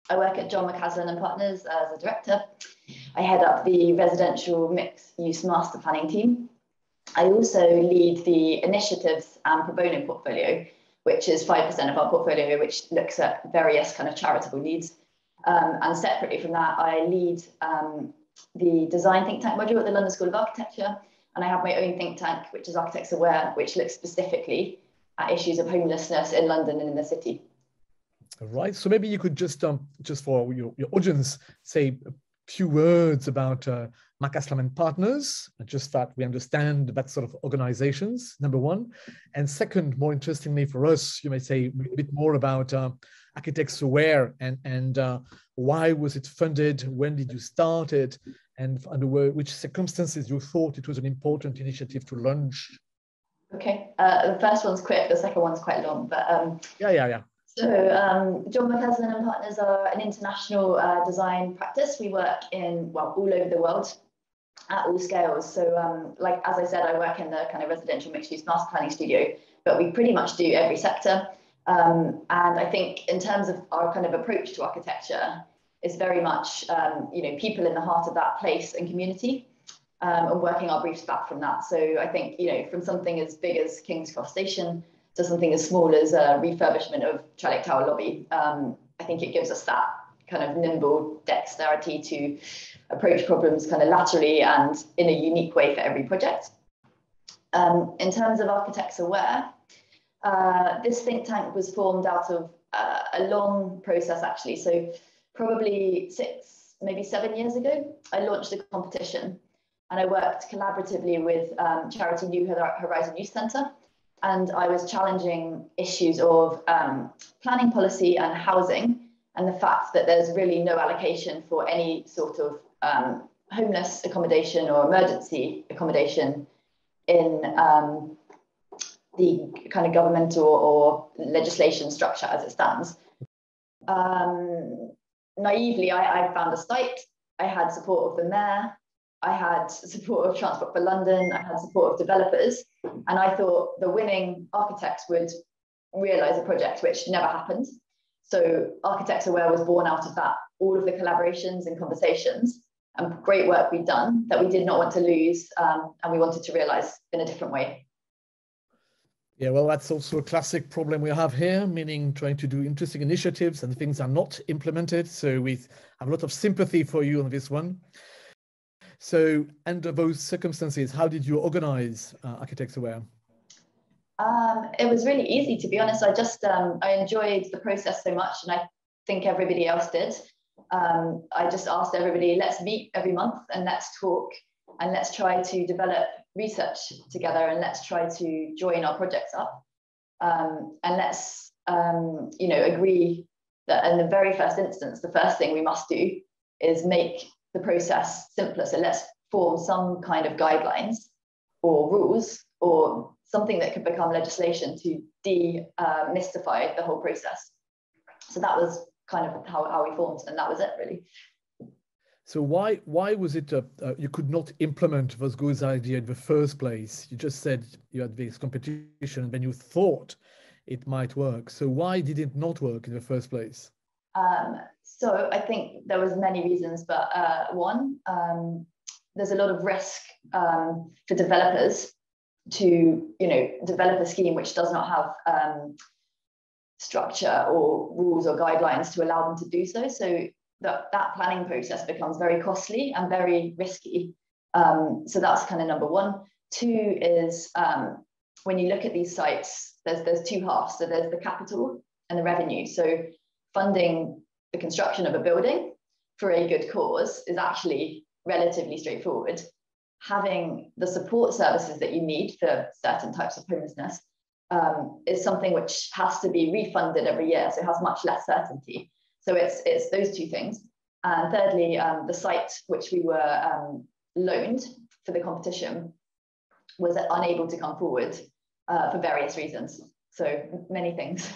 I work at John McCaslin and Partners as a director. I head up the residential mixed use master planning team. I also lead the initiatives and pro bono portfolio, which is 5% of our portfolio, which looks at various kind of charitable needs. And separately from that, I lead the design think tank module at the London School of Architecture. And I have my own think tank, which is Architects Aware, which looks specifically at issues of homelessness in London and in the city. All right. So maybe you could just for your audience, say a few words about McCaslin and Partners, just that we understand that sort of organizations, number one. And second, more interestingly for us, you may say a bit more about Architects Aware and why was it funded? When did you start it? And under which circumstances you thought it was an important initiative to launch? Okay, the first one's quick, the second one's quite long, but yeah. So John McCaslin and Partners are an international design practice. We work in, well, all over the world at all scales. So like, as I said, I work in the kind of residential mixed use master planning studio, but we pretty much do every sector. And I think in terms of our kind of approach to architecture, it's very much, people in the heart of that place and community, and working our briefs back from that. So I think, from something as big as King's Cross Station to something as small as a refurbishment of Trellick Tower lobby, I think it gives us that kind of nimble dexterity to approach problems kind of laterally and in a unique way for every project. In terms of Architects Aware, this think tank was formed out of a long process, actually. So probably 6, maybe 7 years ago, I launched a competition and I worked collaboratively with charity New Horizon Youth Centre. And I was challenging issues of planning policy and housing, and the fact that there's really no allocation for any sort of homeless accommodation or emergency accommodation in the kind of governmental or legislation structure as it stands. Naively, I found a site. I had support of the mayor. I had support of Transport for London. I had support of developers. And I thought the winning architects would realise a project, which never happened. So Architects Aware was born out of that, all of the collaborations and conversations and great work we'd done that we did not want to lose, and we wanted to realise in a different way. Yeah, well, that's also a classic problem we have here, meaning trying to do interesting initiatives and things are not implemented. So we have a lot of sympathy for you on this one. So under those circumstances, how did you organize Architects Aware? It was really easy, to be honest. I enjoyed the process so much, and I think everybody else did. I just asked everybody, let's meet every month and let's talk and let's try to develop research together and let's try to join our projects up. And let's, agree that in the very first instance, the first thing we must do is make the process simpler. So let's form some kind of guidelines or rules or something that could become legislation to demystify the whole process. So that was kind of how we formed, and that was it, really. So why was it you could not implement those good ideas in the first place? You just said you had this competition and then you thought it might work. So why did it not work in the first place? So I think there was many reasons, but one, there's a lot of risk for developers to develop a scheme which does not have structure or rules or guidelines to allow them to do so. So that planning process becomes very costly and very risky. So that's kind of number one. Two is when you look at these sites, there's two halves. So there's the capital and the revenue. So funding the construction of a building for a good cause is actually relatively straightforward. Having the support services that you need for certain types of homelessness is something which has to be refunded every year, so it has much less certainty. So it's those two things. And thirdly, the site which we were loaned for the competition was unable to come forward for various reasons. So many things.